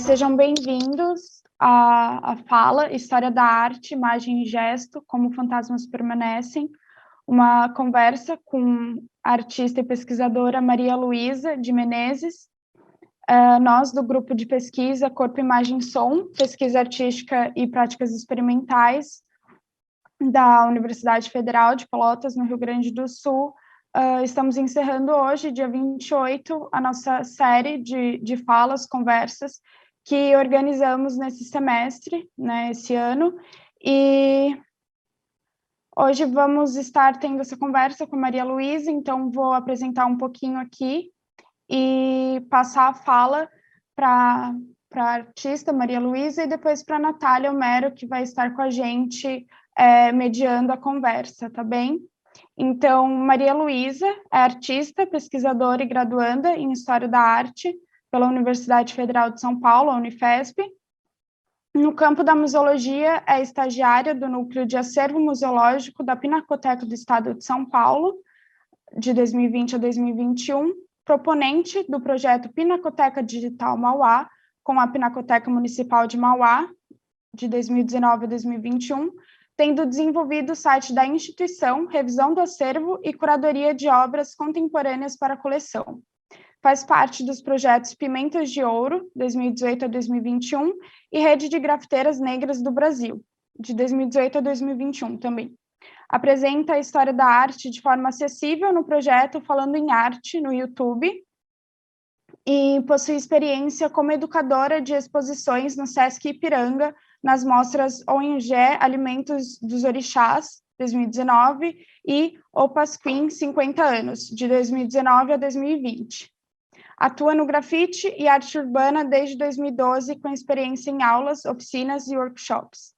Sejam bem-vindos à fala História da Arte, Imagem e Gesto, Como Fantasmas Permanecem, uma conversa com a artista e pesquisadora Maria Luísa de Menezes, nós do grupo de pesquisa Corpo, Imagem e Som, Pesquisa Artística e Práticas Experimentais da Universidade Federal de Pelotas, no Rio Grande do Sul. Estamos encerrando hoje, dia 28, a nossa série de falas, conversas, que organizamos nesse semestre, né, esse ano, e hoje vamos estar tendo essa conversa com a Maria Luísa, então vou apresentar um pouquinho aqui e passar a fala para a artista Maria Luísa e depois para a Natália Homero, que vai estar com a gente mediando a conversa, tá bem? Então, Maria Luísa é artista, pesquisadora e graduanda em História da Arte pela Universidade Federal de São Paulo, a Unifesp. No campo da museologia, é estagiária do Núcleo de Acervo Museológico da Pinacoteca do Estado de São Paulo, de 2020 a 2021, proponente do projeto Pinacoteca Digital Mauá, com a Pinacoteca Municipal de Mauá, de 2019 a 2021, tendo desenvolvido o site da instituição, revisão do acervo e curadoria de obras contemporâneas para a coleção. Faz parte dos projetos Pimentas de Ouro, 2018 a 2021, e Rede de Grafiteiras Negras do Brasil, de 2018 a 2021 também. Apresenta a história da arte de forma acessível no projeto Falando em Arte, no YouTube, e possui experiência como educadora de exposições no Sesc Ipiranga, nas mostras ONG Alimentos dos Orixás, 2019, e O Pasquim 50 anos, de 2019 a 2020. Atua no grafite e arte urbana desde 2012, com experiência em aulas, oficinas e workshops.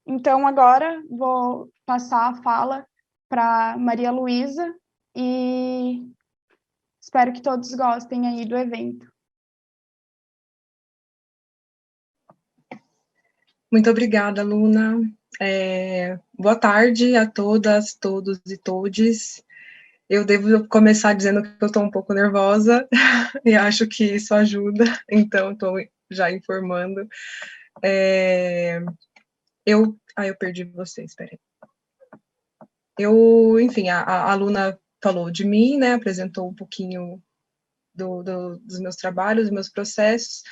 Então, agora, vou passar a fala para Maria Luísa e espero que todos gostem aí do evento. Muito obrigada, Luna. Boa tarde a todas, todos e todes. Eu devo começar dizendo que eu estou um pouco nervosa e acho que isso ajuda, então estou já informando. Eu perdi vocês, espera aí. Enfim, a Luna falou de mim, né, apresentou um pouquinho dos meus trabalhos, dos meus processos,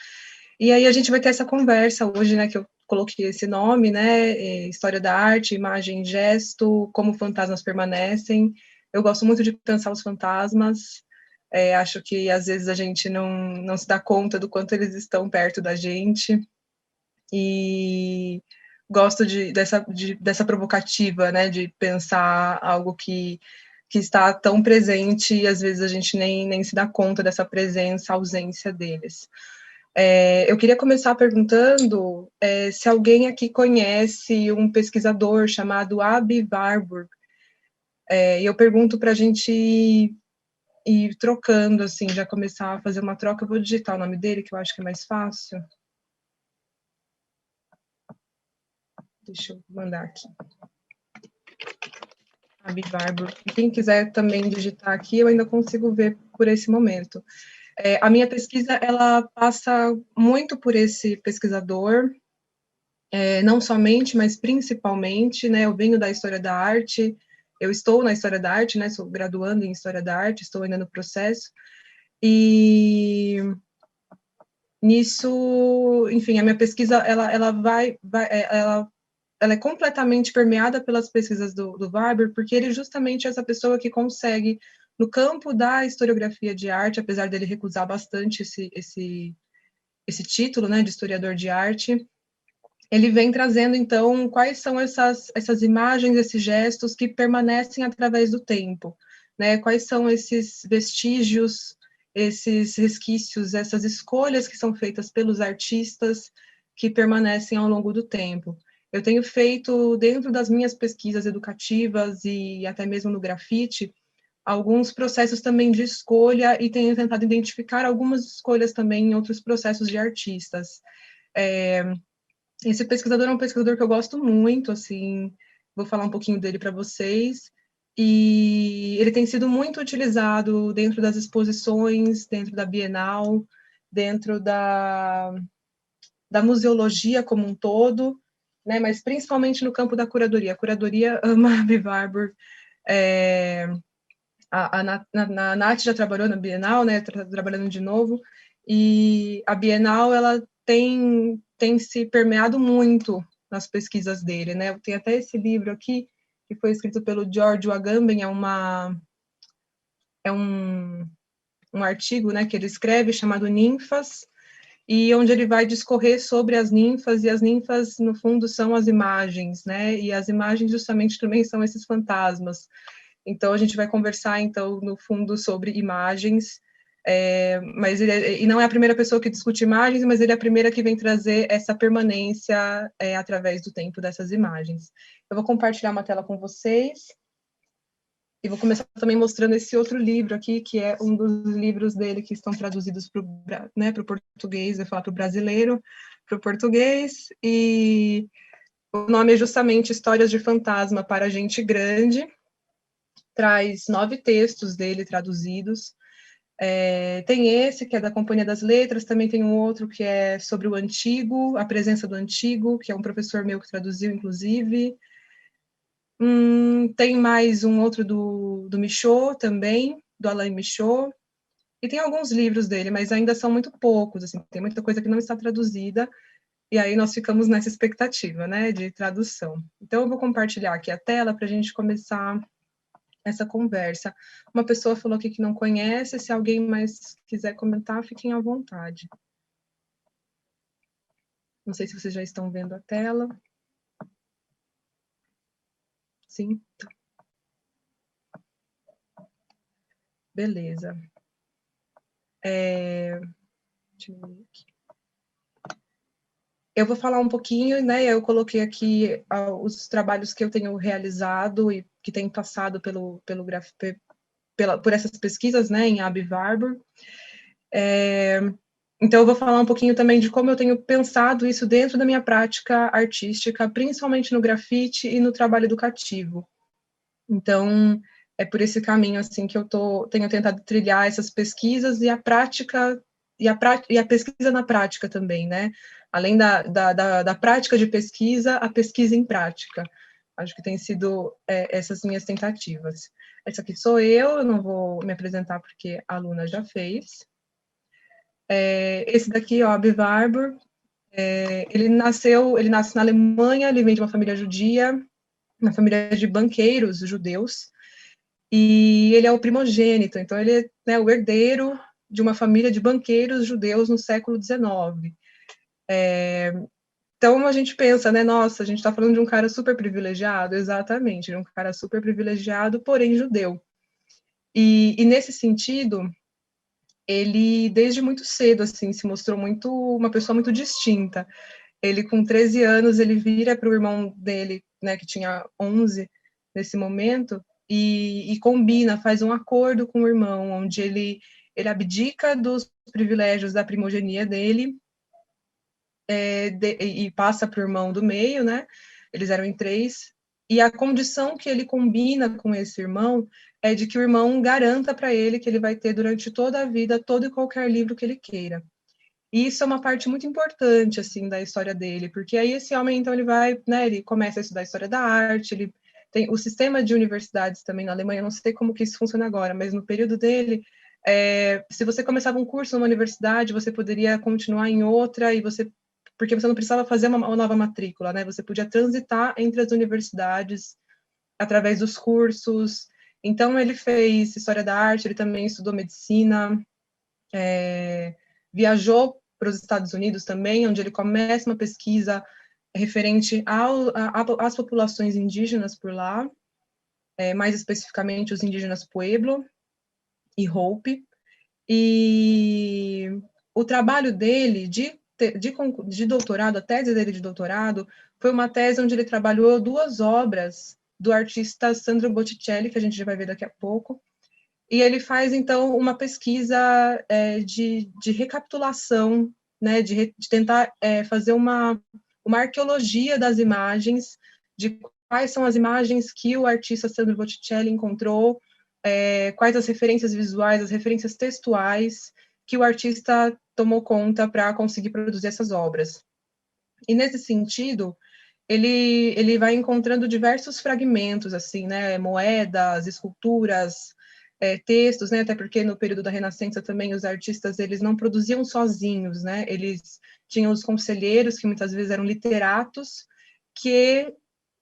e aí a gente vai ter essa conversa hoje, né, que eu coloquei esse nome, né, História da Arte, Imagem e Gesto, Como Fantasmas Permanecem. Eu gosto muito de pensar os fantasmas, acho que às vezes a gente não se dá conta do quanto eles estão perto da gente, e gosto dessa provocativa, né, de pensar algo que está tão presente e às vezes a gente nem se dá conta dessa presença, ausência deles. Eu queria começar perguntando se alguém aqui conhece um pesquisador chamado Aby Warburg. E eu pergunto para a gente ir trocando, assim, já começar a fazer uma troca. Eu vou digitar o nome dele, que eu acho que é mais fácil. Deixa eu mandar aqui. Aby Warburg. Quem quiser também digitar aqui, eu ainda consigo ver por esse momento. A minha pesquisa, ela passa muito por esse pesquisador, não somente, mas principalmente, né, eu venho da História da Arte, eu estou na História da Arte, né, sou graduando em História da Arte, estou ainda no processo, e nisso, enfim, a minha pesquisa, ela é completamente permeada pelas pesquisas do Warburg, porque ele justamente é essa pessoa que consegue, no campo da historiografia de arte, apesar dele recusar bastante esse título, né, de historiador de arte, ele vem trazendo, então, quais são essas imagens, esses gestos que permanecem através do tempo, né, quais são esses vestígios, esses resquícios, essas escolhas que são feitas pelos artistas que permanecem ao longo do tempo. Eu tenho feito, dentro das minhas pesquisas educativas e até mesmo no grafite, alguns processos também de escolha e tenho tentado identificar algumas escolhas também em outros processos de artistas. Esse pesquisador é um pesquisador que eu gosto muito, assim, vou falar um pouquinho dele para vocês, e ele tem sido muito utilizado dentro das exposições, dentro da Bienal, dentro da museologia como um todo, né, mas principalmente no campo da curadoria. A curadoria ama a Aby Warburg. A Nath já trabalhou na Bienal, né, trabalhando de novo, e a Bienal ela tem se permeado muito nas pesquisas dele, né? Tem até esse livro aqui, que foi escrito pelo George Agamben, é um artigo, né, que ele escreve chamado Ninfas, e onde ele vai discorrer sobre as ninfas, e as ninfas, no fundo, são as imagens, né? E as imagens justamente também são esses fantasmas. Então, a gente vai conversar, então, no fundo, sobre imagens, mas e não é a primeira pessoa que discute imagens, mas ele é a primeira que vem trazer essa permanência através do tempo dessas imagens. Eu vou compartilhar uma tela com vocês, e vou começar também mostrando esse outro livro aqui, que é um dos livros dele que estão traduzidos para o português, eu falar para o brasileiro, para o português, e o nome é justamente Histórias de Fantasma para Gente Grande. Traz 9 textos dele traduzidos. Tem esse, que é da Companhia das Letras, também tem um outro que é sobre o Antigo, a presença do Antigo, que é um professor meu que traduziu, inclusive. Tem mais um outro do Michaud também, do Alain Michaud, e tem alguns livros dele, mas ainda são muito poucos, assim, tem muita coisa que não está traduzida, e aí nós ficamos nessa expectativa, né, de tradução. Então, eu vou compartilhar aqui a tela para a gente começar essa conversa. Uma pessoa falou aqui que não conhece, se alguém mais quiser comentar, fiquem à vontade. Não sei se vocês já estão vendo a tela. Sim? Beleza. Deixa eu ver aqui. Eu vou falar um pouquinho, né? Eu coloquei aqui os trabalhos que eu tenho realizado e que tenho passado por essas pesquisas, né, em Aby Warburg. Então, eu vou falar um pouquinho também de como eu tenho pensado isso dentro da minha prática artística, principalmente no grafite e no trabalho educativo. Então, é por esse caminho assim que eu tenho tentado trilhar essas pesquisas e a prática e a pesquisa na prática também, né? Além da prática de pesquisa, a pesquisa em prática. Acho que tem sido essas minhas tentativas. Essa aqui sou eu não vou me apresentar porque a aluna já fez. Esse daqui, ó, Aby Warburg, ele nasce na Alemanha, ele vem de uma família judia, uma família de banqueiros judeus, e ele é o primogênito, então ele é, né, o herdeiro de uma família de banqueiros judeus no século XIX. Então a gente pensa, né, nossa, a gente está falando de um cara super privilegiado, exatamente, de um cara super privilegiado, porém judeu. E nesse sentido, ele desde muito cedo assim se mostrou uma pessoa muito distinta. Ele com 13 anos ele vira para o irmão dele, né, que tinha 11 nesse momento, e combina, faz um acordo com o irmão, onde ele abdica dos privilégios da primogenia dele e passa para o irmão do meio, né? Eles eram em 3, e a condição que ele combina com esse irmão é de que o irmão garanta para ele que ele vai ter durante toda a vida todo e qualquer livro que ele queira. E isso é uma parte muito importante, assim, da história dele, porque aí esse homem, então, ele vai, né, ele começa a estudar a história da arte, ele tem o sistema de universidades também na Alemanha, eu não sei como que isso funciona agora, mas no período dele, se você começava um curso numa universidade, você poderia continuar em outra, porque você não precisava fazer uma nova matrícula, né, você podia transitar entre as universidades através dos cursos. Então, ele fez história da arte, ele também estudou medicina, viajou para os Estados Unidos também, onde ele começa uma pesquisa referente às populações indígenas por lá, mais especificamente os indígenas Pueblo e Hopi. E o trabalho dele de doutorado, a tese dele de doutorado, foi uma tese onde ele trabalhou 2 obras do artista Sandro Botticelli, que a gente já vai ver daqui a pouco, e ele faz, então, uma pesquisa de recapitulação, né, de tentar fazer uma arqueologia das imagens, de quais são as imagens que o artista Sandro Botticelli encontrou, quais as referências visuais, as referências textuais, que o artista tomou conta para conseguir produzir essas obras. E nesse sentido, ele vai encontrando diversos fragmentos, assim, né, moedas, esculturas, textos, né, até porque no período da Renascença também os artistas, eles não produziam sozinhos, né, eles tinham os conselheiros, que muitas vezes eram literatos, que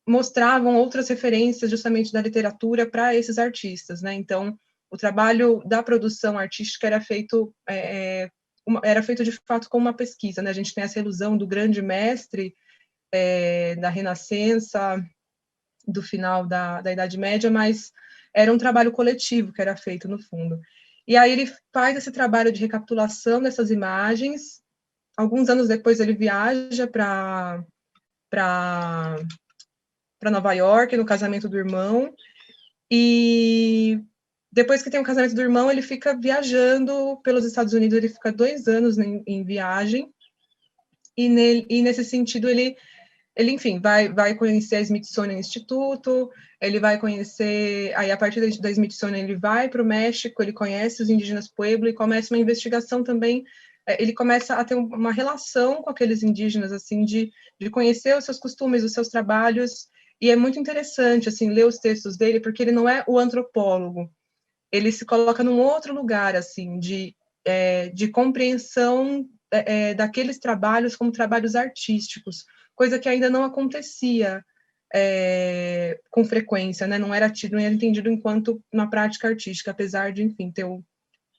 mostravam outras referências justamente da literatura para esses artistas, né, então o trabalho da produção artística era feito de fato com uma pesquisa, né, a gente tem essa ilusão do grande mestre, da Renascença, do final da Idade Média, mas era um trabalho coletivo que era feito, no fundo. E aí ele faz esse trabalho de recapitulação dessas imagens. Alguns anos depois ele viaja para Nova York, no casamento do irmão, e depois que tem o casamento do irmão, ele fica viajando pelos Estados Unidos, ele fica 2 anos em viagem, e nesse sentido ele enfim, vai conhecer a Smithsonian Instituto, ele vai conhecer, aí a partir da Smithsonian ele vai para o México, ele conhece os indígenas Pueblo e começa uma investigação também, ele começa a ter uma relação com aqueles indígenas, assim, de conhecer os seus costumes, os seus trabalhos, e é muito interessante, assim, ler os textos dele, porque ele não é o antropólogo, ele se coloca num outro lugar, assim, de compreensão daqueles trabalhos como trabalhos artísticos, coisa que ainda não acontecia com frequência, né? Não era entendido enquanto uma prática artística, apesar de, enfim,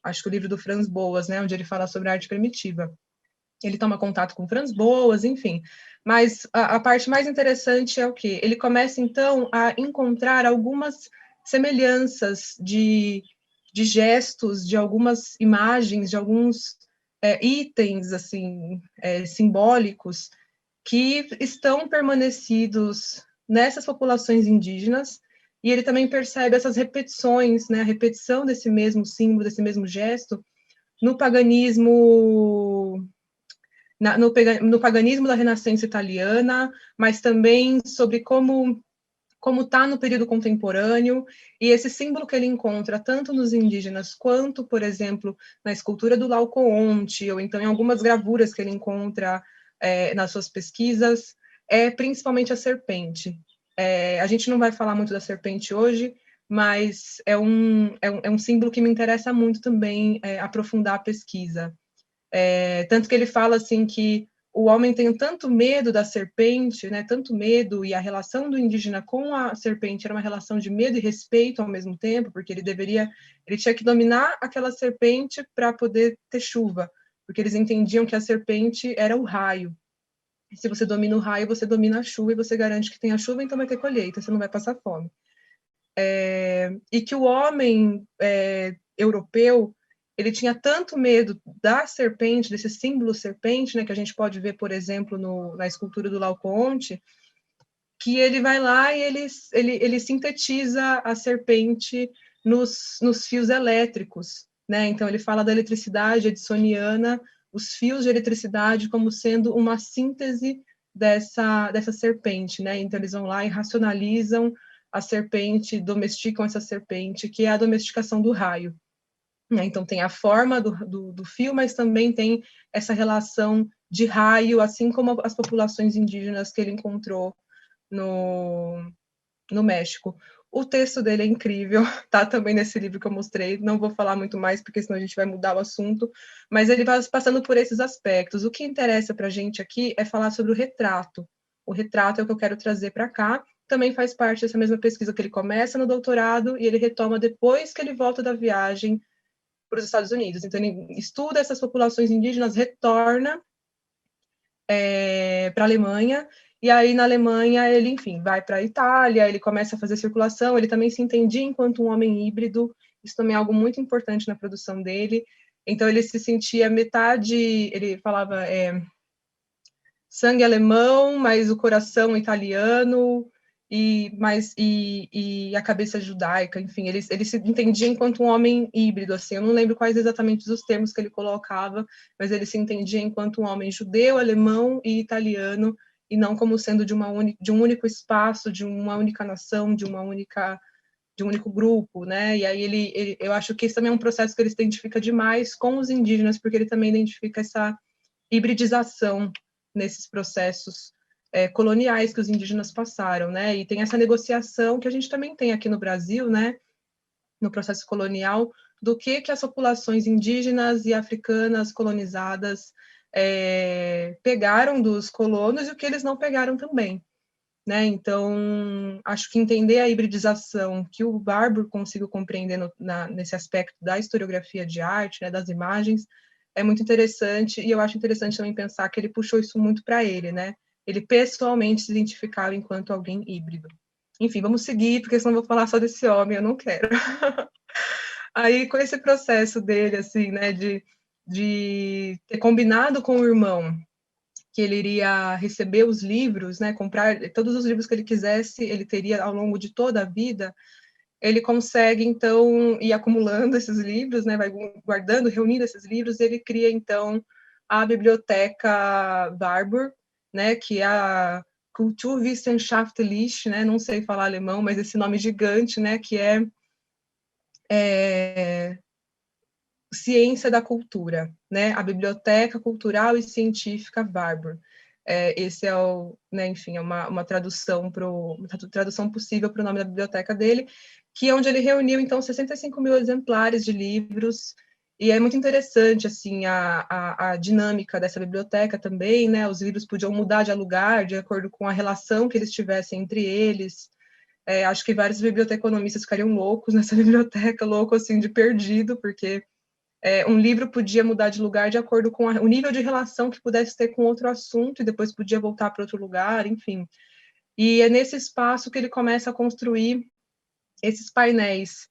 acho que o livro do Franz Boas, né, onde ele fala sobre a arte primitiva. Ele toma contato com Franz Boas, enfim. Mas a parte mais interessante é o quê? Ele começa, então, a encontrar algumas semelhanças de gestos, de algumas imagens, de alguns itens, assim, simbólicos, que estão permanecidos nessas populações indígenas, e ele também percebe essas repetições, né, a repetição desse mesmo símbolo, desse mesmo gesto, no paganismo no paganismo da Renascença italiana, mas também sobre como está no período contemporâneo, e esse símbolo que ele encontra tanto nos indígenas quanto, por exemplo, na escultura do Laocoonte, ou então em algumas gravuras que ele encontra nas suas pesquisas, é principalmente a serpente. A gente não vai falar muito da serpente hoje, mas é um símbolo que me interessa muito também aprofundar a pesquisa. Tanto que ele fala assim que o homem tem tanto medo da serpente, né, tanto medo, e a relação do indígena com a serpente era uma relação de medo e respeito ao mesmo tempo, porque ele tinha que dominar aquela serpente para poder ter chuva, porque eles entendiam que a serpente era o raio. E se você domina o raio, você domina a chuva, e você garante que tem a chuva, então vai ter colheita, você não vai passar fome. E que o homem europeu, ele tinha tanto medo da serpente, desse símbolo serpente, né, que a gente pode ver, por exemplo, na escultura do Laocoonte, que ele vai lá e ele sintetiza a serpente nos fios elétricos, né? Então ele fala da eletricidade edsoniana, os fios de eletricidade como sendo uma síntese dessa serpente, né? Então eles vão lá e racionalizam a serpente, domesticam essa serpente, que é a domesticação do raio. Então, tem a forma do fio, mas também tem essa relação de raio, assim como as populações indígenas que ele encontrou no México. O texto dele é incrível, tá também nesse livro que eu mostrei, não vou falar muito mais, porque senão a gente vai mudar o assunto, mas ele vai passando por esses aspectos. O que interessa para a gente aqui é falar sobre o retrato. O retrato é o que eu quero trazer para cá, também faz parte dessa mesma pesquisa que ele começa no doutorado e ele retoma depois que ele volta da viagem para os Estados Unidos. Então, ele estuda essas populações indígenas, retorna para a Alemanha, e aí na Alemanha ele, enfim, vai para a Itália, ele começa a fazer circulação, ele também se entendia enquanto um homem híbrido, isso também é algo muito importante na produção dele. Então, ele se sentia metade, ele falava sangue alemão, mas o coração italiano, e a cabeça judaica, enfim, ele se entendia enquanto um homem híbrido, assim, eu não lembro quais exatamente os termos que ele colocava, mas ele se entendia enquanto um homem judeu, alemão e italiano, e não como sendo de um único espaço, de uma única nação, de de um único grupo, né? E aí eu acho que esse também é um processo que ele se identifica demais com os indígenas, porque ele também identifica essa hibridização nesses processos coloniais que os indígenas passaram, né? E tem essa negociação que a gente também tem aqui no Brasil, né? No processo colonial, do que as populações indígenas e africanas colonizadas pegaram dos colonos e o que eles não pegaram também. Né? Então, acho que entender a hibridização que o Barbour conseguiu compreender nesse aspecto da historiografia de arte, né, das imagens, é muito interessante, e eu acho interessante também pensar que ele puxou isso muito para ele, né? Ele pessoalmente se identificava enquanto alguém híbrido. Enfim, vamos seguir, porque senão eu vou falar só desse homem, eu não quero. Aí, com esse processo dele, assim, né, de ter combinado com o irmão que ele iria receber os livros, né, comprar todos os livros que ele quisesse, ele teria ao longo de toda a vida, ele consegue, então, ir acumulando esses livros, né, vai guardando, reunindo esses livros, e ele cria, então, a Biblioteca Barbour, né, que é a Kulturwissenschaftliche, né, não sei falar alemão, mas esse nome gigante, né, que é Ciência da Cultura, né? A Biblioteca Cultural e Científica Barbour. Esse é o, né, enfim, é uma tradução tradução possível para o nome da biblioteca dele, que é onde ele reuniu então 65 mil exemplares de livros. E é muito interessante assim a dinâmica dessa biblioteca também, né? Os livros podiam mudar de lugar de acordo com a relação que eles tivessem entre eles. Acho que vários biblioteconomistas ficariam loucos nessa biblioteca, louco assim de perdido, porque um livro podia mudar de lugar de acordo com o nível de relação que pudesse ter com outro assunto, e depois podia voltar para outro lugar, enfim. E é nesse espaço que ele começa a construir esses painéis,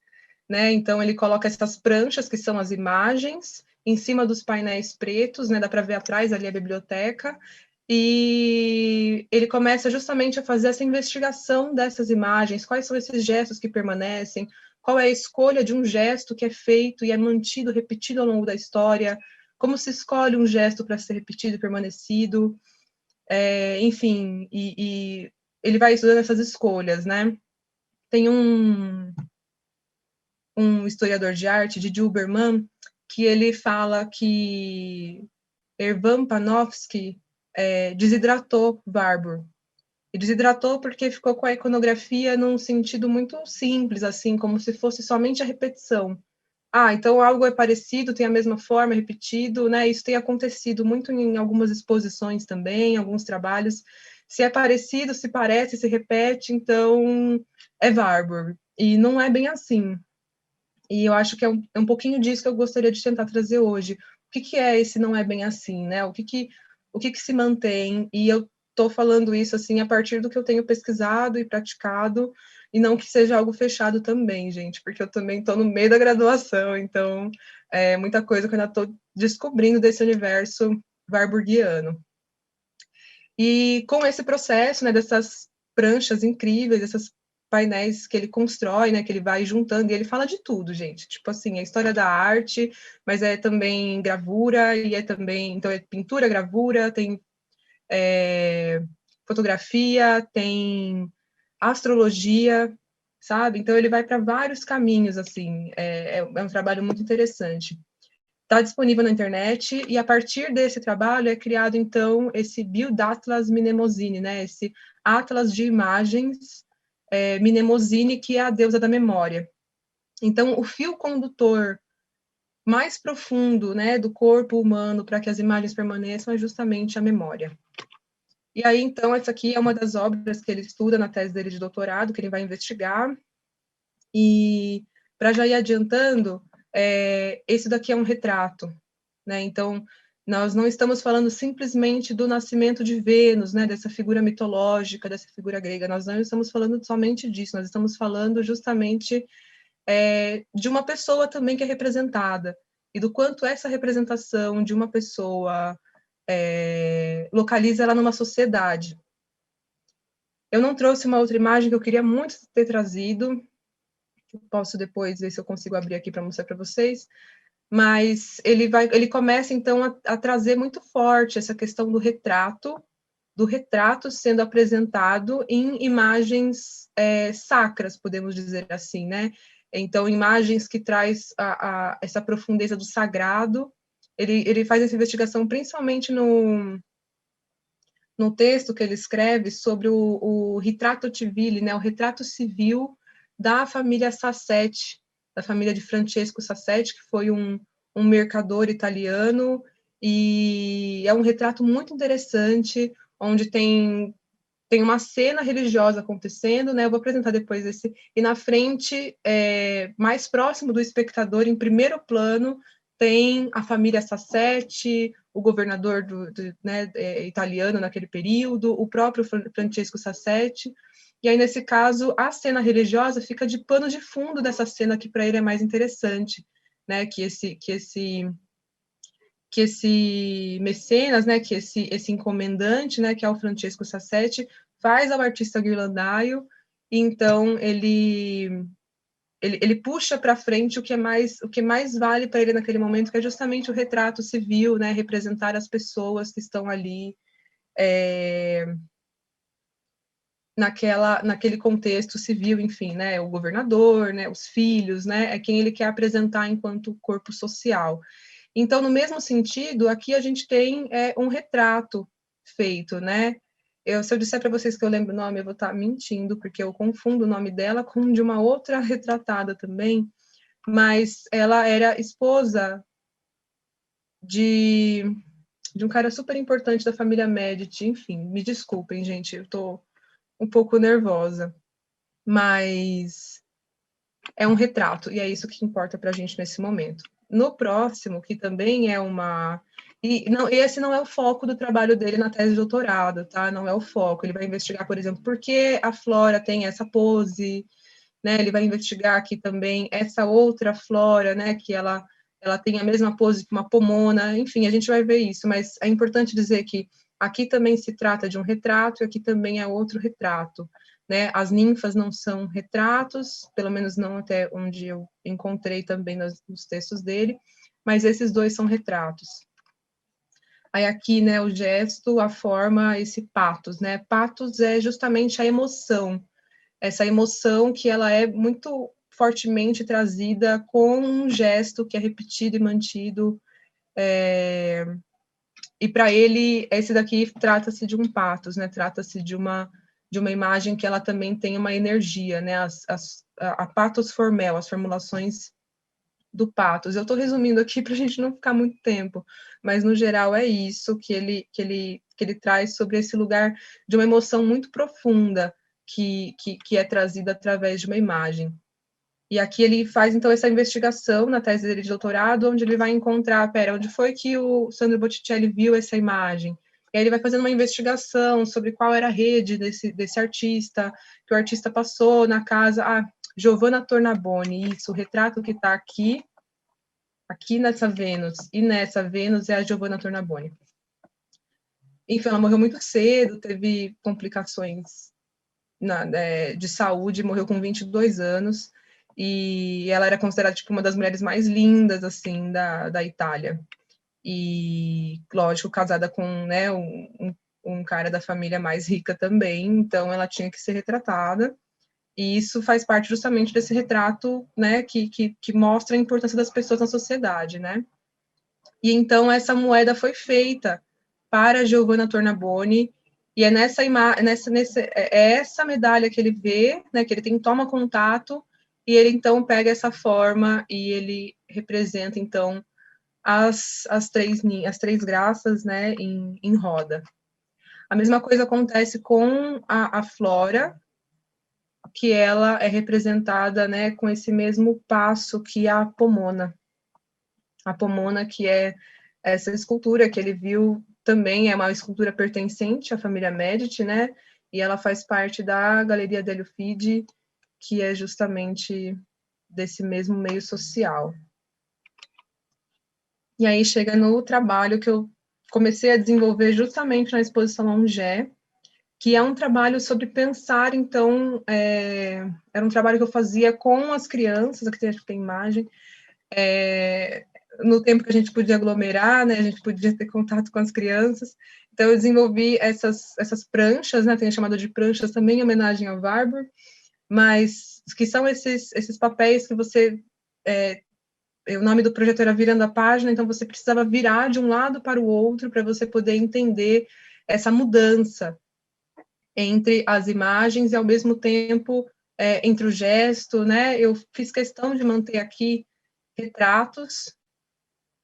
né? Então, ele coloca essas pranchas, que são as imagens, em cima dos painéis pretos, né? Dá para ver atrás ali a biblioteca, e ele começa justamente a fazer essa investigação dessas imagens, quais são esses gestos que permanecem, qual é a escolha de um gesto que é feito e é mantido, repetido ao longo da história, como se escolhe um gesto para ser repetido e permanecido, enfim, e ele vai estudando essas escolhas, né? Tem um historiador de arte, Didi Huberman, que ele fala que Erwan Panofsky desidratou Barbour. E desidratou porque ficou com a iconografia num sentido muito simples, assim, como se fosse somente a repetição. Então algo é parecido, tem a mesma forma, repetido, né? Isso tem acontecido muito em algumas exposições também, alguns trabalhos. Se é parecido, se parece, se repete, então é Barbour. E não é bem assim. E eu acho que é um pouquinho disso que eu gostaria de tentar trazer hoje. O que é esse não é bem assim, né? O que se mantém? E eu estou falando isso assim a partir do que eu tenho pesquisado e praticado, e não que seja algo fechado também, gente, porque eu também estou no meio da graduação, então é muita coisa que eu ainda estou descobrindo desse universo warburgiano. E com esse processo, né, dessas pranchas incríveis, essas painéis que ele constrói, né, que ele vai juntando, e ele fala de tudo, gente. Tipo assim, a história da arte, mas é também gravura, e é também, então é pintura, gravura, tem fotografia, tem astrologia, sabe? Então ele vai para vários caminhos, assim, é um trabalho muito interessante. Está disponível na internet, e a partir desse trabalho é criado, então, esse Bildatlas Mnemosine, né? Esse atlas de imagens Mnemosine, que é a deusa da memória. Então, o fio condutor mais profundo, né, do corpo humano para que as imagens permaneçam é justamente a memória. E aí, então, essa aqui é uma das obras que ele estuda na tese dele de doutorado, que ele vai investigar. E, para já ir adiantando, esse daqui é um retrato, né? Então, nós não estamos falando simplesmente do nascimento de Vênus, né, dessa figura mitológica, dessa figura grega, nós não estamos falando somente disso, nós estamos falando justamente de uma pessoa também que é representada, e do quanto essa representação de uma pessoa localiza ela numa sociedade. Eu não trouxe uma outra imagem que eu queria muito ter trazido, posso depois ver se eu consigo abrir aqui para mostrar para vocês, mas ele começa então a trazer muito forte essa questão do retrato, do retrato sendo apresentado em imagens sacras, podemos dizer assim, né? Então, imagens que traz essa profundeza do sagrado. Ele faz essa investigação principalmente no texto que ele escreve sobre o Ritratto Civile, né? O retrato civil da família Sassetti, da família de Francesco Sassetti, que foi um mercador italiano, e é um retrato muito interessante, onde tem uma cena religiosa acontecendo, né? Eu vou apresentar depois esse. E na frente, mais próximo do espectador, em primeiro plano, tem a família Sassetti, o governador né, italiano naquele período, o próprio Francesco Sassetti. E aí, nesse caso, a cena religiosa fica de pano de fundo dessa cena que para ele é mais interessante, né? Que esse mecenas, né, que esse encomendante, né, que é o Francesco Sassetti, faz ao artista Ghirlandaio, e então ele puxa para frente o que mais vale para ele naquele momento, que é justamente o retrato civil, né, representar as pessoas que estão ali naquele contexto civil, enfim, né, o governador, né, os filhos, né, é quem ele quer apresentar enquanto corpo social. Então, no mesmo sentido, aqui a gente tem um retrato feito, né? Se eu disser para vocês que eu lembro o nome, eu vou estar mentindo, porque eu confundo o nome dela com o de uma outra retratada também, mas ela era esposa de um cara super importante da família Medici, enfim, me desculpem, gente, eu estou um pouco nervosa, mas é um retrato, e é isso que importa para a gente nesse momento. No próximo, que também é uma... esse não é o foco do trabalho dele na tese de doutorado, tá? Não é o foco. Ele vai investigar, por exemplo, por que a flora tem essa pose, né? Ele vai investigar aqui também essa outra flora, né? Que ela tem a mesma pose que uma pomona. Enfim, a gente vai ver isso, mas é importante dizer que aqui também se trata de um retrato e aqui também é outro retrato. Né? As ninfas não são retratos, pelo menos não até onde eu encontrei também nos textos dele, mas esses dois são retratos. Aí aqui, né, o gesto, a forma, esse patos, né? Patos é justamente a emoção, essa emoção que ela é muito fortemente trazida com um gesto que é repetido e mantido. E para ele, esse daqui trata-se de um patos, né? Trata-se de uma imagem que ela também tem uma energia, né? A patos formel, as formulações do patos. Eu estou resumindo aqui para a gente não ficar muito tempo, mas no geral é isso que ele traz sobre esse lugar de uma emoção muito profunda que é trazida através de uma imagem. E aqui ele faz, então, essa investigação na tese dele de doutorado, onde ele vai encontrar, onde foi que o Sandro Botticelli viu essa imagem? E aí ele vai fazendo uma investigação sobre qual era a rede desse artista, que o artista passou na casa... Giovanna Tornabuoni, isso, o retrato que está aqui nessa Vênus, e nessa Vênus é a Giovanna Tornabuoni. Enfim, ela morreu muito cedo, teve complicações de saúde, morreu com 22 anos, e ela era considerada tipo, uma das mulheres mais lindas, assim, da Itália. E, lógico, casada com, né, um cara da família mais rica também, então ela tinha que ser retratada, e isso faz parte justamente desse retrato, né, que mostra a importância das pessoas na sociedade, né. E então essa moeda foi feita para Giovanna Tornabuoni, e é essa medalha que ele vê, né, que ele toma contato, e ele então pega essa forma e ele representa então as três graças, né, em roda. A mesma coisa acontece com a flora, que ela é representada, né, com esse mesmo passo que a pomona. A pomona, que é essa escultura que ele viu, também é uma escultura pertencente à família Medici, né? E ela faz parte da Galeria degli Uffizi, que é justamente desse mesmo meio social. E aí chega no trabalho que eu comecei a desenvolver justamente na exposição Longé, que é um trabalho sobre pensar, então, era um trabalho que eu fazia com as crianças, aqui tem imagem, no tempo que a gente podia aglomerar, né, a gente podia ter contato com as crianças, Então, eu desenvolvi essas pranchas, né, tenho chamado de pranchas também em homenagem ao Warburg, mas que são esses papéis que você... o nome do projeto era Virando a Página, então você precisava virar de um lado para o outro para você poder entender essa mudança entre as imagens e, ao mesmo tempo, entre o gesto, né? Eu fiz questão de manter aqui retratos,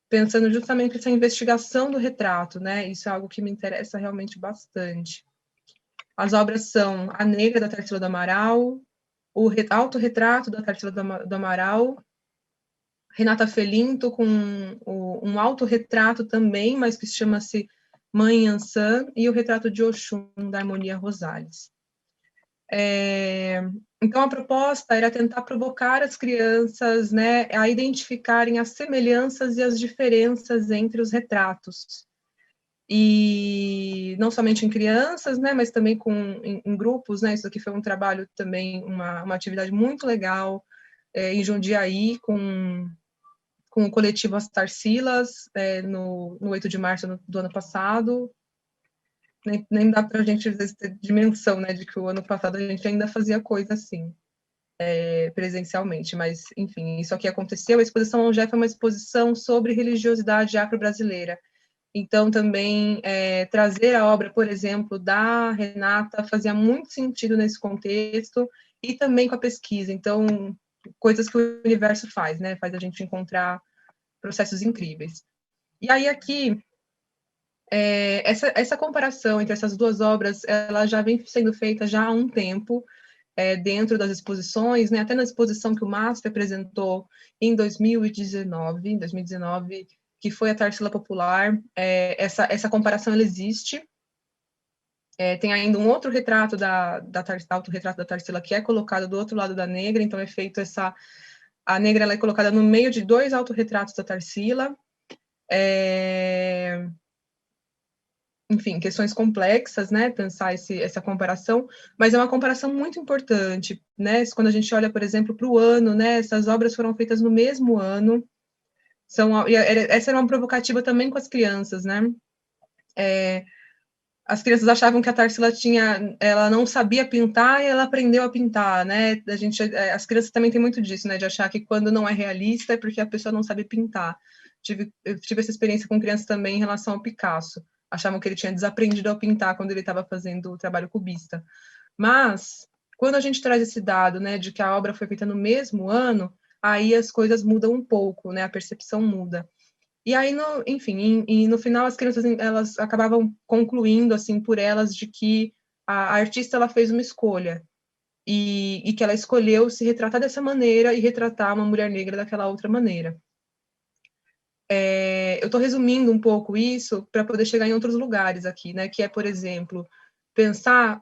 pensando justamente nessa investigação do retrato, né? Isso é algo que me interessa realmente bastante. As obras são A Negra, da Tarsila do Amaral, o Autorretrato da Tarsila do Amaral, Renata Felinto com um autorretrato também, mas que chama-se Mãe Ançã, e o retrato de Oxum, da Harmonia Rosales. Então, a proposta era tentar provocar as crianças, né, a identificarem as semelhanças e as diferenças entre os retratos. E não somente em crianças, né, mas também em grupos, né, isso aqui foi um trabalho também, uma atividade muito legal, em Jundiaí, com o coletivo As Tarsilas, no 8 de março do ano passado. Nem dá para a gente, às vezes, ter dimensão, né, de que o ano passado a gente ainda fazia coisa assim, presencialmente, mas, enfim, isso aqui aconteceu. A exposição Longé foi uma exposição sobre religiosidade afro-brasileira. Então, também, trazer a obra, por exemplo, da Renata fazia muito sentido nesse contexto, e também com a pesquisa. Então, coisas que o universo faz, né, faz a gente encontrar processos incríveis. E aí, aqui, essa comparação entre essas duas obras, ela já vem sendo feita já há um tempo, dentro das exposições, né? Até na exposição que o MASP apresentou em 2019, que foi a Tarsila Popular, essa comparação ela existe. Tem ainda um outro retrato autorretrato da Tarsila, que é colocado do outro lado da Negra, então é feito a Negra ela é colocada no meio de dois autorretratos da Tarsila. Enfim, questões complexas, né, pensar essa comparação, mas é uma comparação muito importante, né, quando a gente olha, por exemplo, para o ano, né, essas obras foram feitas no mesmo ano, essa era uma provocativa também com as crianças, né, as crianças achavam que a Tarsila ela não sabia pintar e ela aprendeu a pintar, né, as crianças também têm muito disso, né, de achar que quando não é realista é porque a pessoa não sabe pintar. Eu tive essa experiência com crianças também em relação ao Picasso, achavam que ele tinha desaprendido a pintar quando ele estava fazendo o trabalho cubista. Mas, quando a gente traz esse dado, né, de que a obra foi feita no mesmo ano, aí as coisas mudam um pouco, né, a percepção muda. E aí, enfim, no final as crianças elas acabavam concluindo, assim, por elas, de que a artista ela fez uma escolha, e que ela escolheu se retratar dessa maneira e retratar uma mulher negra daquela outra maneira. Eu estou resumindo um pouco isso para poder chegar em outros lugares aqui, né? Que é, por exemplo, pensar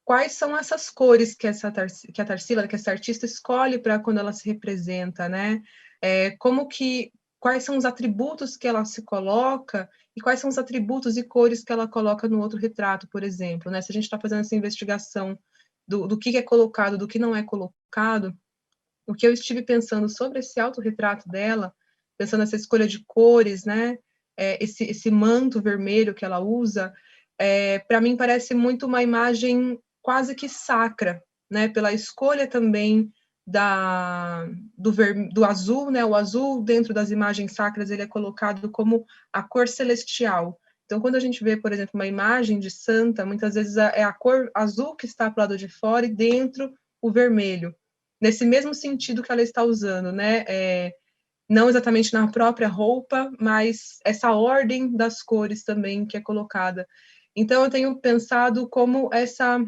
quais são essas cores que a Tarsila, que essa artista escolhe para quando ela se representa, né? Quais são os atributos que ela se coloca e quais são os atributos e cores que ela coloca no outro retrato, por exemplo, né? Se a gente está fazendo essa investigação do que é colocado, do que não é colocado, o que eu estive pensando sobre esse autorretrato dela, pensando nessa escolha de cores, né? Esse manto vermelho que ela usa, para mim parece muito uma imagem quase que sacra, né? Pela escolha também do azul, né? O azul dentro das imagens sacras ele é colocado como a cor celestial. Então, quando a gente vê, por exemplo, uma imagem de santa, muitas vezes é a cor azul que está para o lado de fora e dentro o vermelho. Nesse mesmo sentido que ela está usando, né? Não exatamente na própria roupa, mas essa ordem das cores também que é colocada. Então, eu tenho pensado como essa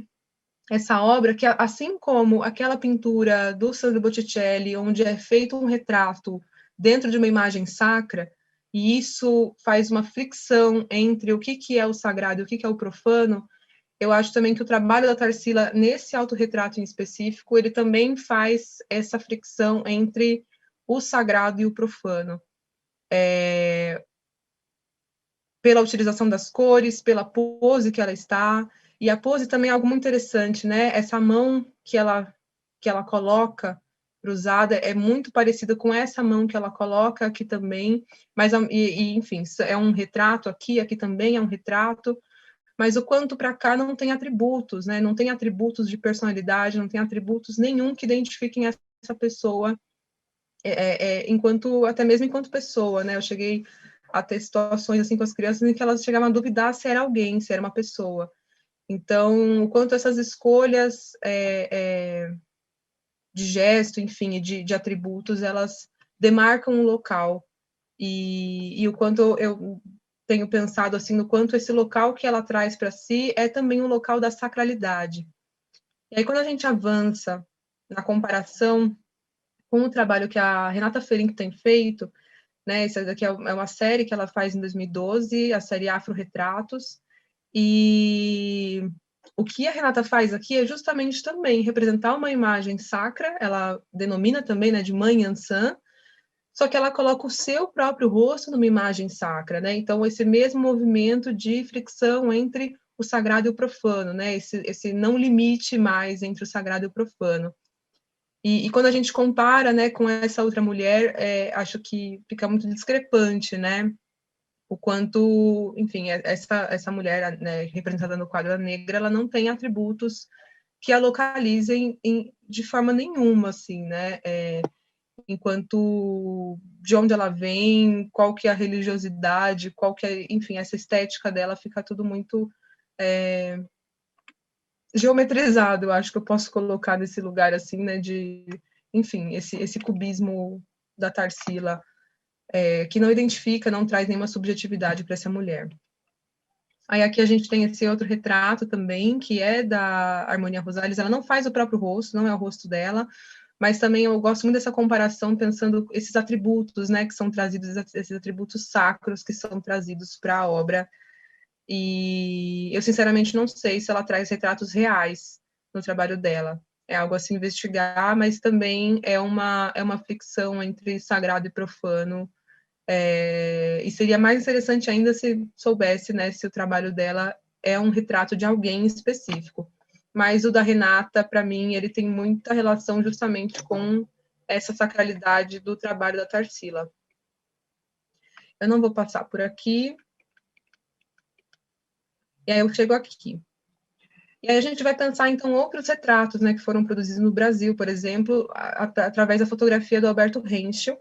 obra, que assim como aquela pintura do Sandro Botticelli, onde é feito um retrato dentro de uma imagem sacra, e isso faz uma fricção entre o que é o sagrado e o que é o profano, eu acho também que o trabalho da Tarsila, nesse autorretrato em específico, ele também faz essa fricção entre o sagrado e o profano. Pela utilização das cores, pela pose que ela está, e a pose também é algo muito interessante, né? Essa mão que ela coloca cruzada é muito parecida com essa mão que ela coloca aqui também, mas, enfim, é um retrato aqui, aqui também é um retrato, mas o quanto para cá não tem atributos, né? Não tem atributos de personalidade, não tem atributos nenhum que identifiquem essa pessoa, enquanto, até mesmo enquanto pessoa, né? Eu cheguei a ter situações assim com as crianças em que elas chegavam a duvidar se era alguém, se era uma pessoa. Então, o quanto essas escolhas de gesto, enfim, de atributos, elas demarcam um local. E o quanto eu tenho pensado assim no quanto esse local que ela traz para si é também um local da sacralidade. E aí, quando a gente avança na comparação com o trabalho que a Renata Fering tem feito, né? Essa daqui é uma série que ela faz em 2012, a série Afro-Retratos, e o que a Renata faz aqui é justamente também representar uma imagem sacra, ela denomina também, né, de Mãe Ansã, só que ela coloca o seu próprio rosto numa imagem sacra, né? Então, esse mesmo movimento de fricção entre o sagrado e o profano, né? Esse não limite mais entre o sagrado e o profano. E quando a gente compara, né, com essa outra mulher, acho que fica muito discrepante, né? O quanto, enfim, essa mulher, né, representada no quadro negra, ela não tem atributos que a localizem de forma nenhuma, assim, né? Enquanto de onde ela vem, qual que é a religiosidade, qual que é, enfim, essa estética dela fica tudo muito geometrizado, eu acho que eu posso colocar nesse lugar assim, né, de, enfim, esse cubismo da Tarsila, que não identifica, não traz nenhuma subjetividade para essa mulher. Aí aqui a gente tem esse outro retrato também, que é da Harmonia Rosales, ela não faz o próprio rosto, não é o rosto dela, mas também eu gosto muito dessa comparação, pensando esses atributos, né, que são trazidos, esses atributos sacros que são trazidos para a obra. E eu, sinceramente, não sei se ela traz retratos reais no trabalho dela. É algo a se investigar, mas também é uma ficção entre sagrado e profano. E seria mais interessante ainda se soubesse, né, se o trabalho dela é um retrato de alguém específico. Mas o da Renata, para mim, ele tem muita relação justamente com essa sacralidade do trabalho da Tarsila. Eu não vou passar por aqui. E aí eu chego aqui. E aí a gente vai pensar, então, outros retratos, né, que foram produzidos no Brasil, por exemplo, através da fotografia do Alberto Henschel.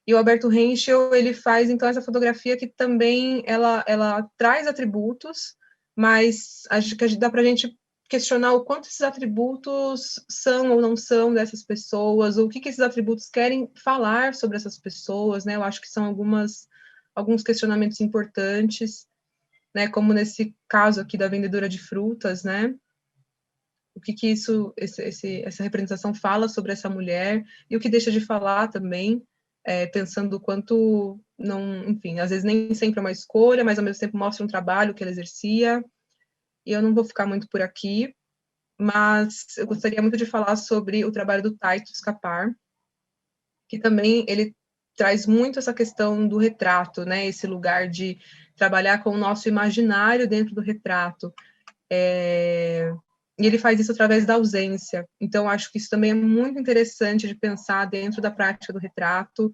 E o Alberto Henschel, ele faz, então, essa fotografia que também, ela traz atributos, mas acho que dá para a gente questionar o quanto esses atributos são ou não são dessas pessoas, ou o que esses atributos querem falar sobre essas pessoas, né? Eu acho que são alguns questionamentos importantes, né? Como nesse caso aqui da vendedora de frutas, né? O que essa representação fala sobre essa mulher e o que deixa de falar também, pensando o quanto não, enfim, às vezes nem sempre é uma escolha, mas ao mesmo tempo mostra um trabalho que ela exercia. E eu não vou ficar muito por aqui, mas eu gostaria muito de falar sobre o trabalho do Taito Escapar, que também ele traz muito essa questão do retrato, né? Esse lugar de trabalhar com o nosso imaginário dentro do retrato. E ele faz isso através da ausência. Então, acho que isso também é muito interessante de pensar dentro da prática do retrato.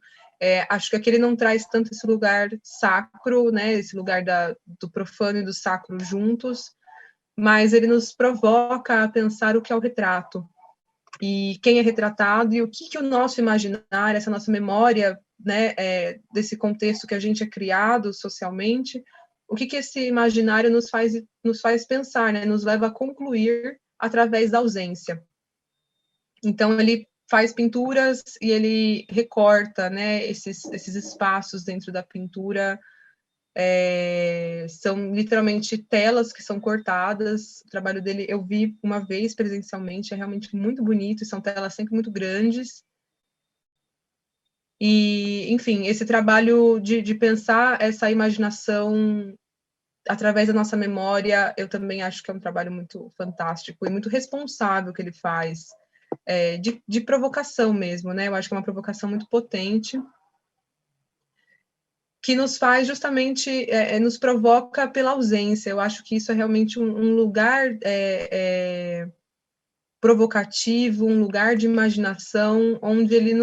Acho que aqui ele não traz tanto esse lugar sacro, né? Esse lugar do profano e do sacro juntos, mas ele nos provoca a pensar o que é o retrato e quem é retratado e o que o nosso imaginário, essa nossa memória, né, desse contexto que a gente é criado socialmente, o que esse imaginário nos faz pensar, né, nos leva a concluir através da ausência. Então, ele faz pinturas e ele recorta, né, esses espaços dentro da pintura. São literalmente telas que são cortadas. O trabalho dele eu vi uma vez presencialmente, é realmente muito bonito, são telas sempre muito grandes. E, enfim, esse trabalho de pensar essa imaginação através da nossa memória, eu também acho que é um trabalho muito fantástico e muito responsável que ele faz, de provocação mesmo, né? Eu acho que é uma provocação muito potente, que nos faz justamente, nos provoca pela ausência. Eu acho que isso é realmente um lugar provocativo, um lugar de imaginação, onde ele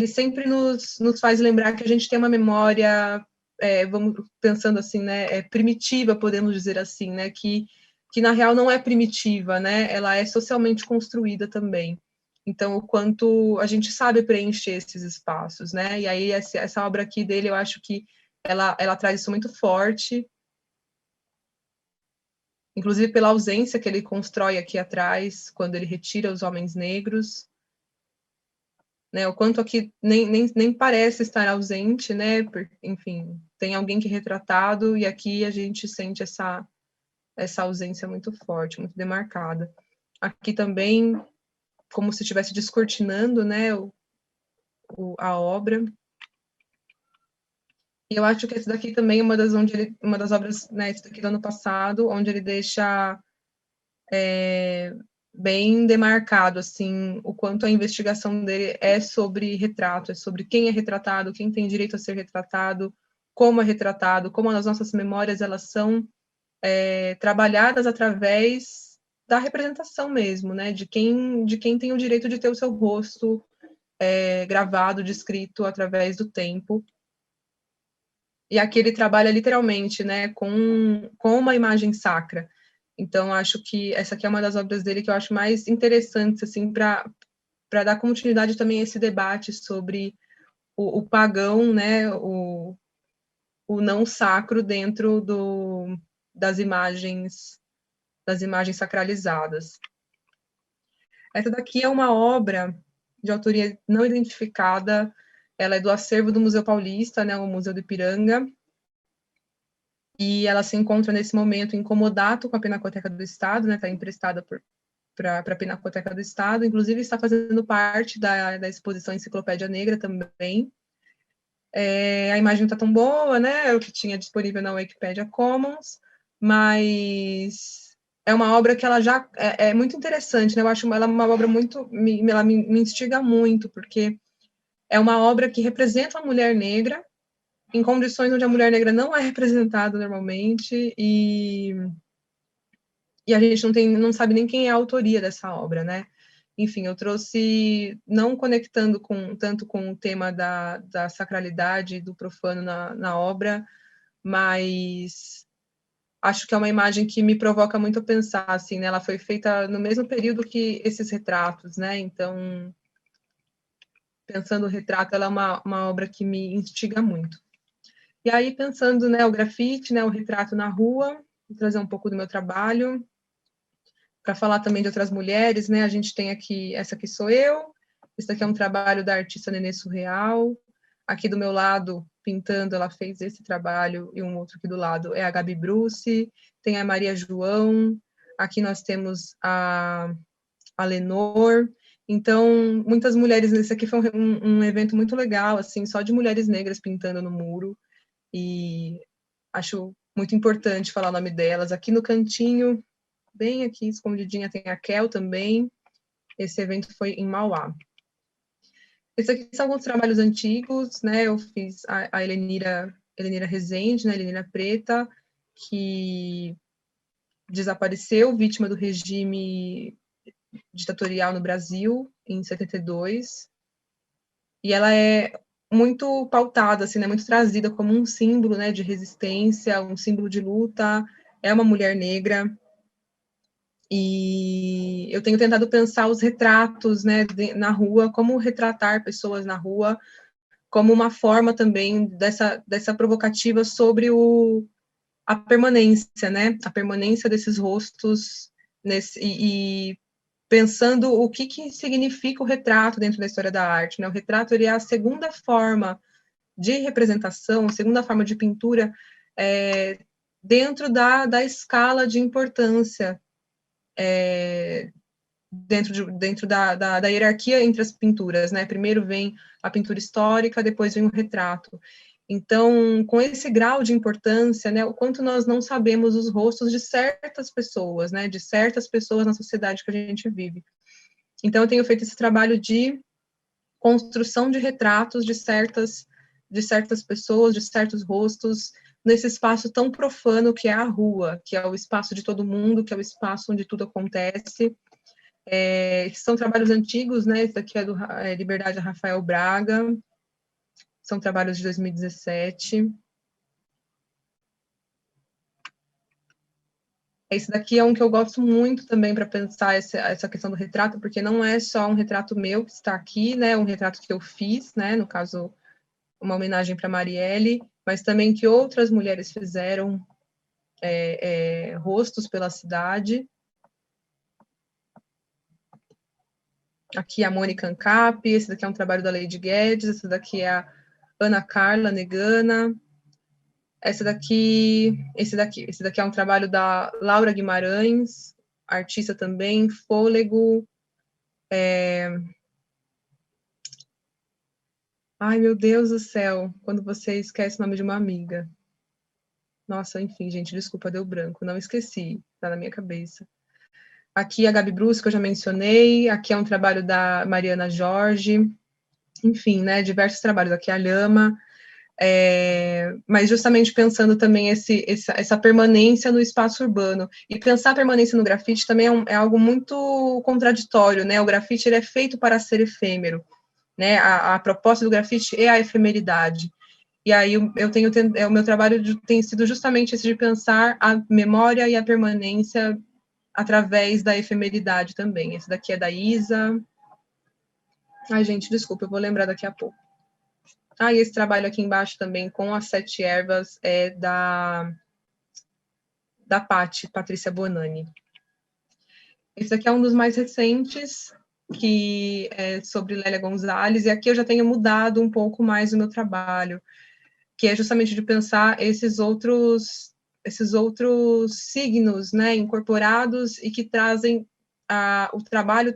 sempre nos faz lembrar que a gente tem uma memória, vamos pensando assim, né, primitiva, podemos dizer assim, né, que na real não é primitiva, né, ela é socialmente construída também. Então, o quanto a gente sabe preencher esses espaços, né, e aí essa obra aqui dele, eu acho que ela traz isso muito forte, inclusive pela ausência que ele constrói aqui atrás, quando ele retira os homens negros, né, o quanto aqui nem parece estar ausente, né, enfim, tem alguém que é retratado, e aqui a gente sente essa ausência muito forte, muito demarcada. Aqui também, como se estivesse descortinando, né, a obra. E eu acho que esse daqui também é uma das obras, né, esse daqui do ano passado, onde ele deixa bem demarcado, assim, o quanto a investigação dele é sobre retrato, é sobre quem é retratado, quem tem direito a ser retratado, como é retratado, como as nossas memórias, elas são trabalhadas através da representação mesmo, né, de quem tem o direito de ter o seu rosto gravado, descrito através do tempo. E aqui ele trabalha literalmente, né, com uma imagem sacra. Então, acho que essa aqui é uma das obras dele que eu acho mais interessantes, assim, para dar continuidade também a esse debate sobre o pagão, né, o não sacro dentro das imagens sacralizadas. Essa daqui é uma obra de autoria não identificada, ela é do acervo do Museu Paulista, né, o Museu do Ipiranga, e ela se encontra nesse momento em comodato com a Pinacoteca do Estado, né, está emprestada para a Pinacoteca do Estado, inclusive está fazendo parte da exposição Enciclopédia Negra também. A imagem não está tão boa, né, é o que tinha disponível na Wikipedia Commons, mas é uma obra que ela já é muito interessante, né, eu acho ela uma obra muito, ela me instiga muito, porque é uma obra que representa a mulher negra, em condições onde a mulher negra não é representada normalmente, e a gente não sabe nem quem é a autoria dessa obra, né? Enfim, eu trouxe, não conectando tanto com o tema da sacralidade do profano na obra, mas acho que é uma imagem que me provoca muito a pensar, assim, né? Ela foi feita no mesmo período que esses retratos, né? Então, pensando o retrato, ela é uma obra que me instiga muito. E aí, pensando, né, o grafite, né, o retrato na rua, vou trazer um pouco do meu trabalho, para falar também de outras mulheres, né, a gente tem aqui, essa aqui sou eu, esse aqui é um trabalho da artista Nenê Surreal, aqui do meu lado, pintando, ela fez esse trabalho, e um outro aqui do lado é a Gabi Bruce, tem a Maria João, aqui nós temos a Lenor, então, muitas mulheres, esse aqui foi um evento muito legal, assim, só de mulheres negras pintando no muro, e acho muito importante falar o nome delas. Aqui no cantinho, bem aqui escondidinha, tem a Kel também. Esse evento foi em Mauá. Esses aqui são alguns trabalhos antigos, né? Eu fiz a Helenira Rezende, né? Helenira Preta, que desapareceu, vítima do regime ditatorial no Brasil, em 72. E ela é muito pautada, assim, né, muito trazida como um símbolo, né, de resistência, um símbolo de luta, é uma mulher negra, e eu tenho tentado pensar os retratos, né, na rua, como retratar pessoas na rua, como uma forma também dessa provocativa sobre a permanência, né, a permanência desses rostos, e pensando o que significa o retrato dentro da história da arte, né? O retrato ele é a segunda forma de representação, a segunda forma de pintura dentro da escala de importância, dentro da hierarquia entre as pinturas, né? Primeiro vem a pintura histórica, depois vem o retrato. Então, com esse grau de importância, né, o quanto nós não sabemos os rostos de certas pessoas, né, de certas pessoas na sociedade que a gente vive. Então, eu tenho feito esse trabalho de construção de retratos de certas pessoas, de certos rostos, nesse espaço tão profano que é a rua, que é o espaço de todo mundo, que é o espaço onde tudo acontece. São trabalhos antigos, né? Esse aqui é do Liberdade Rafael Braga, são trabalhos de 2017. Esse daqui é um que eu gosto muito também para pensar essa questão do retrato, porque não é só um retrato meu que está aqui, né? Um retrato que eu fiz, né? No caso, uma homenagem para Marielle, mas também que outras mulheres fizeram rostos pela cidade. Aqui a Mônica Ancap, esse daqui é um trabalho da Lady Guedes, esse daqui é a Ana Carla Negana, esse daqui é um trabalho da Laura Guimarães, artista também, Fôlego. Ai, meu Deus do céu, quando você esquece o nome de uma amiga. Nossa, enfim, gente, desculpa, deu branco, não esqueci, tá na minha cabeça. Aqui a Gabi Brusco, que eu já mencionei, aqui é um trabalho da Mariana Jorge, enfim, né, diversos trabalhos, aqui a Lhama, mas justamente pensando também essa permanência no espaço urbano, e pensar a permanência no grafite também é algo muito contraditório, né, o grafite ele é feito para ser efêmero, né, a proposta do grafite é a efemeridade, e aí o meu trabalho tem sido justamente esse de pensar a memória e a permanência através da efemeridade também. Esse daqui é da Isa. Ai, gente, desculpa, eu vou lembrar daqui a pouco. E esse trabalho aqui embaixo também, com as 7 ervas, é da Patrícia Bonani. Esse aqui é um dos mais recentes, que é sobre Lélia Gonzalez, e aqui eu já tenho mudado um pouco mais o meu trabalho, que é justamente de pensar esses outros signos, né, incorporados e que trazem o trabalho,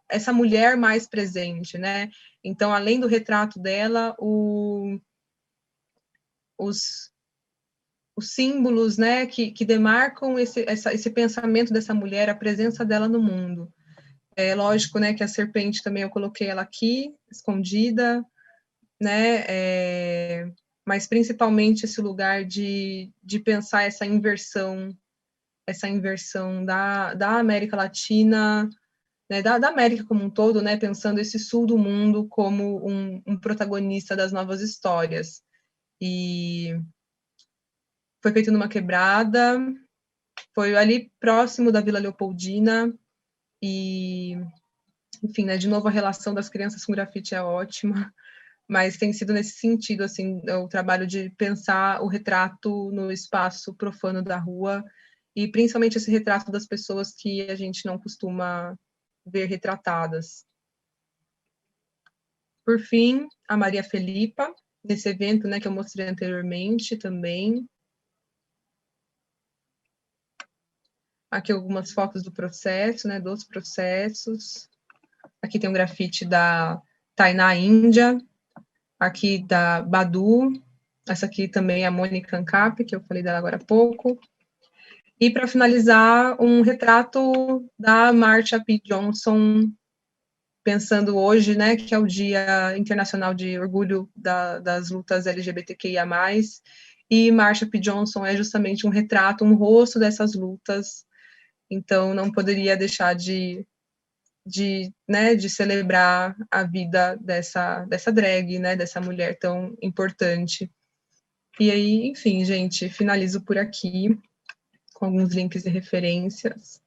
essa mulher mais presente, né? Então, além do retrato dela, os símbolos, né, que demarcam esse pensamento dessa mulher, a presença dela no mundo. É lógico, né, que a serpente também eu coloquei ela aqui, escondida, né, mas principalmente esse lugar de pensar essa inversão da América Latina, né, da América como um todo, né, pensando esse sul do mundo como um protagonista das novas histórias. E foi feito numa quebrada, foi ali próximo da Vila Leopoldina, e, enfim, né, de novo a relação das crianças com grafite é ótima, mas tem sido nesse sentido, assim, o trabalho de pensar o retrato no espaço profano da rua, e principalmente esse retrato das pessoas que a gente não costuma ver retratadas. Por fim, a Maria Felipa, nesse evento, né, que eu mostrei anteriormente também. Aqui algumas fotos do processo, né, dos processos. Aqui tem um grafite da Tainá Índia, aqui da Badu, essa aqui também é a Mônica Ancap, que eu falei dela agora há pouco. E, para finalizar, um retrato da Marsha P. Johnson, pensando hoje, né, que é o Dia Internacional de Orgulho das lutas LGBTQIA+, e Marsha P. Johnson é justamente um retrato, um rosto dessas lutas, então não poderia deixar de celebrar a vida dessa drag, né, dessa mulher tão importante. E aí, enfim, gente, finalizo por aqui, com alguns links e referências.